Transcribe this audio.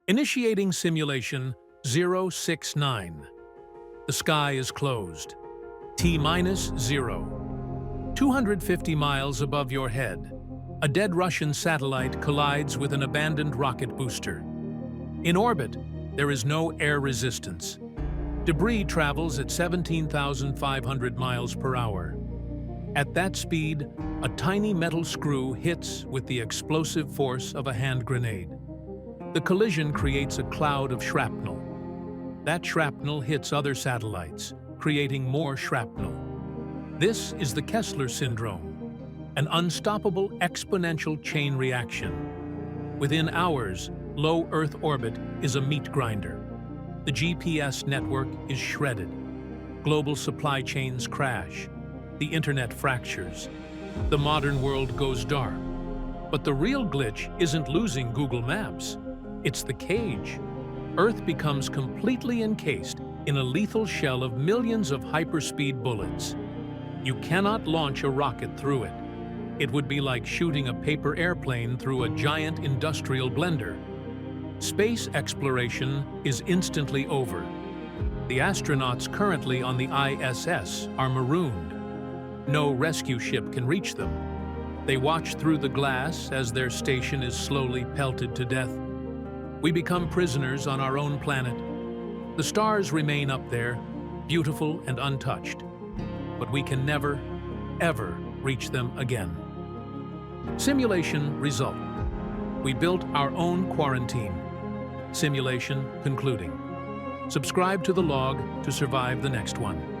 Initiating simulation 069. The sky is closed. T-minus 0. 250 miles above your head, a dead Russian satellite collides with an abandoned rocket booster. In orbit, there is no air resistance. Debris travels at 17,500 miles per hour. At that speed, a tiny metal screw hits with the explosive force of a hand grenade. The collision creates a cloud of shrapnel. That shrapnel hits other satellites, creating more shrapnel. This is the Kessler syndrome, an unstoppable exponential chain reaction. Within hours, low Earth orbit is a meat grinder. The GPS network is shredded. Global supply chains crash. The internet fractures. The modern world goes dark. But the real glitch isn't losing Google Maps. It's the cage. Earth becomes completely encased in a lethal shell of millions of hyperspeed bullets. You cannot launch a rocket through it. It would be like shooting a paper airplane through a giant industrial blender. Space exploration is instantly over. The astronauts currently on the ISS are marooned. No rescue ship can reach them. They watch through the glass as their station is slowly pelted to death. We become prisoners on our own planet. The stars remain up there, beautiful and untouched. But we can never, ever reach them again. Simulation result. We built our own quarantine. Simulation concluding. Subscribe to the log to survive the next one.